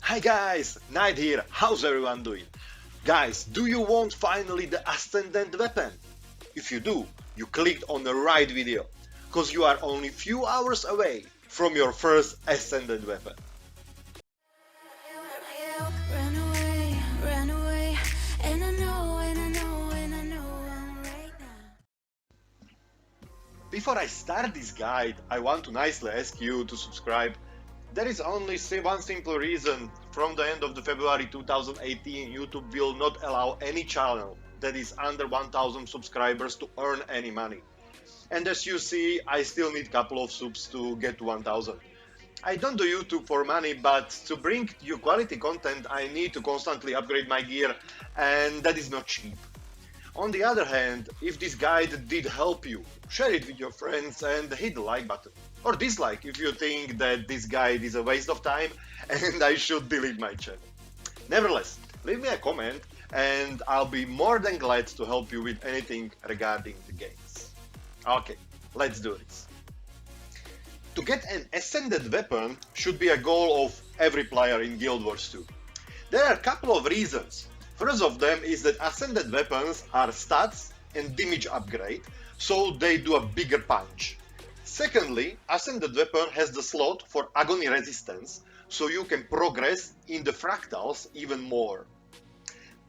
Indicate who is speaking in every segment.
Speaker 1: Hi guys, Night here, how's everyone doing? Guys, do you want finally the Ascendant weapon? If you do, you clicked on the right video, cause you are only few hours away from your first Ascendant weapon.
Speaker 2: Ran away, and I know, I'm right now.
Speaker 1: Before I start this guide, I want to nicely ask you to subscribe. There is only one simple reason. From the end of the February 2018, YouTube will not allow any channel that is under 1000 subscribers to earn any money. And as you see, I still need a couple of subs to get to 1000. I don't do YouTube for money, but to bring you quality content, I need to constantly upgrade my gear, and that is not cheap. On the other hand, if this guide did help you, share it with your friends and hit the like button. Or dislike if you think that this guide is a waste of time and I should delete my channel. Nevertheless, leave me a comment and I'll be more than glad to help you with anything regarding the games. Okay, let's do this. To get an ascended weapon should be a goal of every player in Guild Wars 2. There are a couple of reasons. First of them is that ascended weapons are stats and damage upgrade, so they do a bigger punch. Secondly, ascended weapon has the slot for agony resistance, so you can progress in the fractals even more.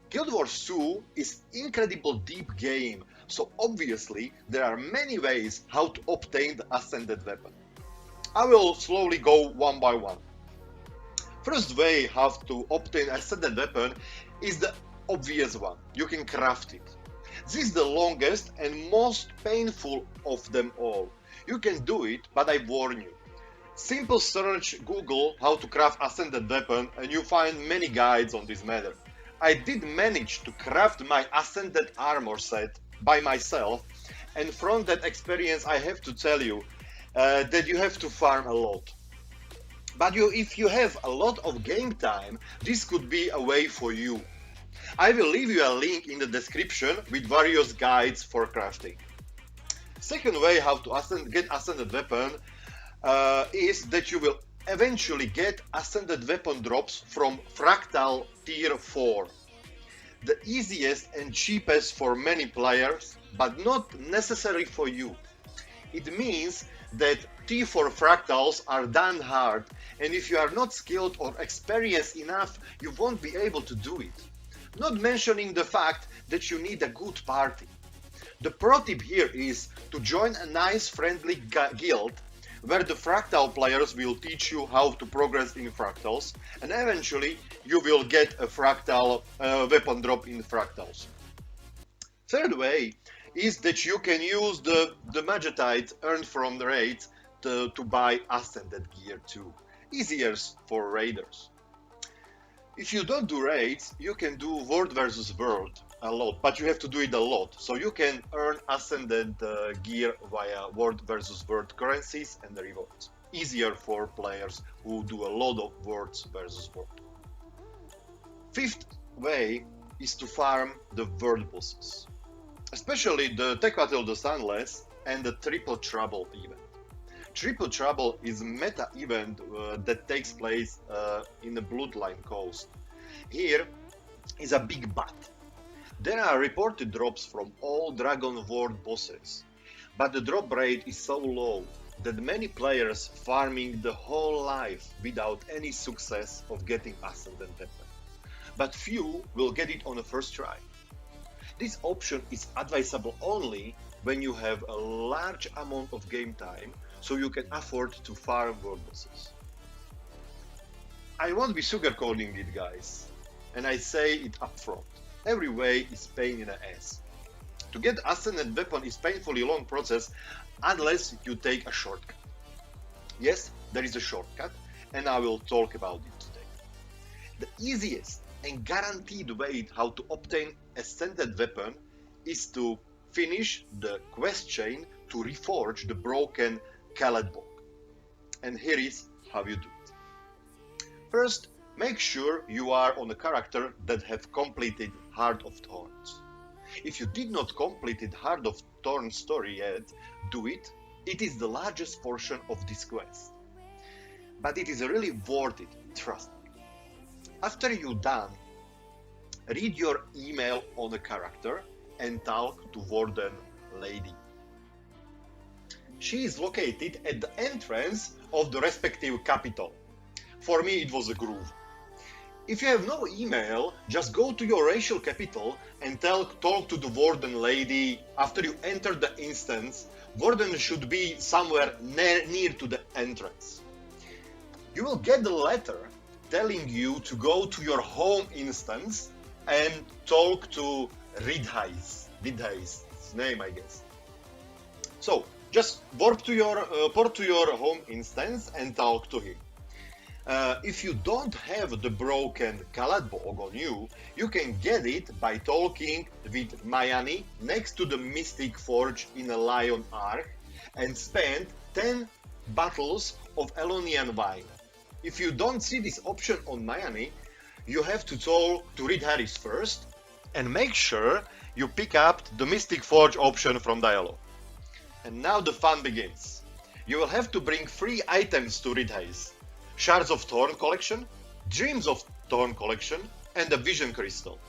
Speaker 1: Guild Wars 2 is incredible deep game, so obviously there are many ways how to obtain the ascended weapon. I will slowly go one by one. First way how to obtain ascended weapon is the obvious one. You can craft it. This is the longest and most painful of them all. You can do it, but I warn you. Simple search Google how to craft ascended weapon and you find many guides on this matter. I did manage to craft my ascended armor set by myself, and from that experience I have to tell you that you have to farm a lot. But if you have a lot of game time, this could be a way for you. I will leave you a link in the description with various guides for crafting. Second way how to get ascended weapon is that you will eventually get ascended weapon drops from fractal tier 4. The easiest and cheapest for many players, but not necessary for you. It means that T4 fractals are done hard, and if you are not skilled or experienced enough, you won't be able to do it. Not mentioning the fact that you need a good party. The pro tip here is to join a nice friendly guild where the fractal players will teach you how to progress in fractals, and eventually you will get a fractal weapon drop in fractals. Third way is that you can use the Magetite earned from the raids to buy ascended gear too. Easier for raiders. If you don't do raids, you can do world versus world a lot, but you have to do it a lot. So you can earn ascended gear via world versus world currencies and the rewards. Easier for players who do a lot of worlds versus world. Fifth way is to farm the world bosses, especially the Tequatil the Sunless and the Triple Trouble event. Triple Trouble is a meta event that takes place in the Bloodline Coast. Here is a big but. There are reported drops from all Dragon World bosses, but the drop rate is so low that many players farming the whole life without any success of getting Ascendant weapon. But few will get it on the first try. This option is advisable only when you have a large amount of game time, so you can afford to farm world bosses. I won't be sugarcoating it, guys, and I say it upfront. Every way is pain in the ass. To get ascended weapon is painfully long process unless you take a shortcut. Yes, there is a shortcut, and I will talk about it today. The easiest and guaranteed way how to obtain ascended weapon is to finish the quest chain to reforge the broken Khaled book. And here is how you do it. First, make sure you are on a character that have completed Heart of Thorns. If you did not complete Heart of Thorns story yet, do it. It is the largest portion of this quest. But it is really worth it, trust me. After you're done, read your email on the character and talk to Warden Lady. She is located at the entrance of the respective capital. For me, it was a groove. If you have no email, just go to your racial capital and talk to the Warden Lady. After you enter the instance, Warden should be somewhere near to the entrance. You will get the letter telling you to go to your home instance and talk to Vertices. Vertices, name I guess. So just port to your home instance and talk to him. If you don't have the broken Kaladbog on you, you can get it by talking with Mayani next to the Mystic Forge in a Lion Arc and spend 10 bottles of Elonian wine. If you don't see this option on Mayani, you have to talk to Reed Harris first and make sure you pick up the Mystic Forge option from dialogue. And now the fun begins. You will have to bring 3 items to Reed Harris. Shards of Thorn collection, Dreams of Thorn collection, and a Vision Crystal.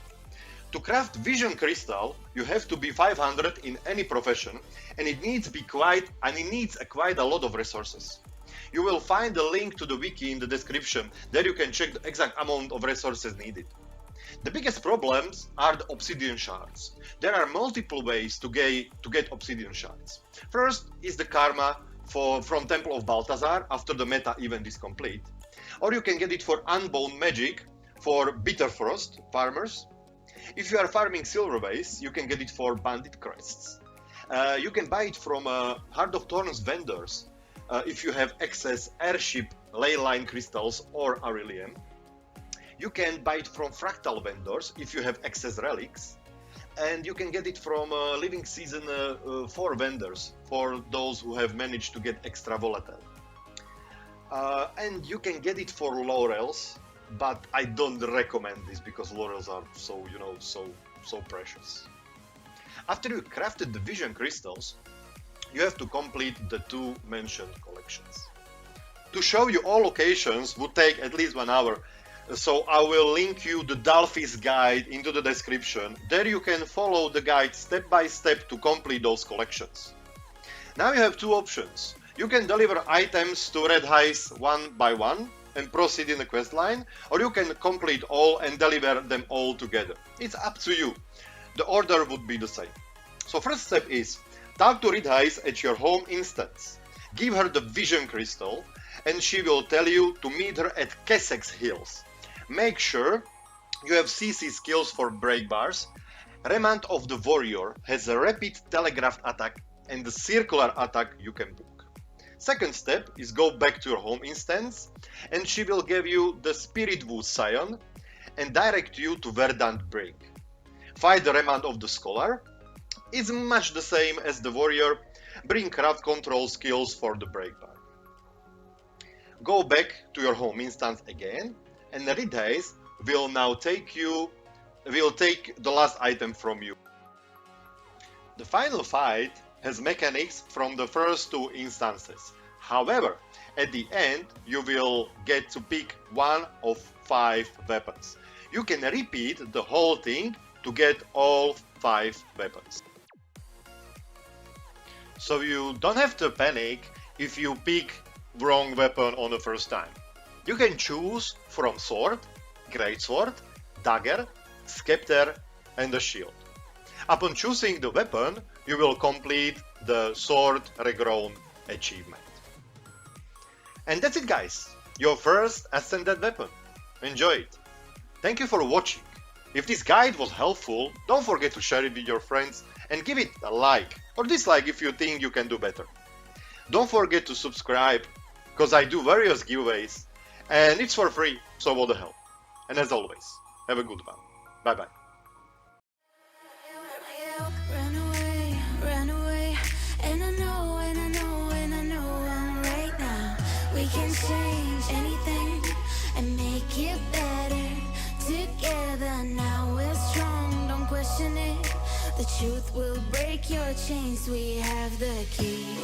Speaker 1: To craft Vision Crystal, you have to be 500 in any profession, and it needs quite a lot of resources. You will find a link to the wiki in the description. There you can check the exact amount of resources needed. The biggest problems are the Obsidian Shards. There are multiple ways to get Obsidian Shards. First is the karma from Temple of Balthazar after the meta event is complete, or you can get it for Unbound Magic for Bitterfrost farmers. If you are farming Silver Base, you can get it for Bandit Crests. You can buy it from Heart of Thorns vendors if you have excess Airship Leyline Crystals or Aurelium. You can buy it from Fractal vendors if you have excess relics. And you can get it from Living Season 4 vendors for those who have managed to get extra volatile. And you can get it for laurels, but I don't recommend this because laurels are so precious. After you crafted the Vision Crystals, you have to complete the 2 mentioned collections. To show you all locations would take at least 1 hour. So I will link you the Dalphys guide into the description. There you can follow the guide step by step to complete those collections. Now you have 2 options. You can deliver items to Red Highs 1 by 1 and proceed in the quest line, or you can complete all and deliver them all together. It's up to you. The order would be the same. So first step is talk to Red Highs at your home instance. Give her the Vision Crystal and she will tell you to meet her at Kessex Hills. Make sure you have CC skills for break bars. Remand of the Warrior has a rapid telegraphed attack and the circular attack you can book. Second step is go back to your home instance and she will give you the Spirit Woo Scion and direct you to Verdant Brink. Fight the Remand of the Scholar. It's much the same as the Warrior. Bring craft control skills for the break bar. Go back to your home instance again. And Red Highs will now take the last item from you. The final fight has mechanics from the first 2 instances. However, at the end you will get to pick 1 of 5 weapons. You can repeat the whole thing to get all 5 weapons. So you don't have to panic if you pick wrong weapon on the first time. You can choose from Sword, Greatsword, Dagger, Scepter and a Shield. Upon choosing the weapon, you will complete the Sword Regrown achievement. And that's it guys, your first Ascended weapon. Enjoy it! Thank you for watching. If this guide was helpful, don't forget to share it with your friends and give it a like or dislike if you think you can do better. Don't forget to subscribe, because I do various giveaways. And it's for free, so what the hell. And as always, have a good one. Bye bye.
Speaker 2: Run away, and I know right now we can change anything and make it better together. Now we're strong, don't question it. The truth will break your chains. We have the key.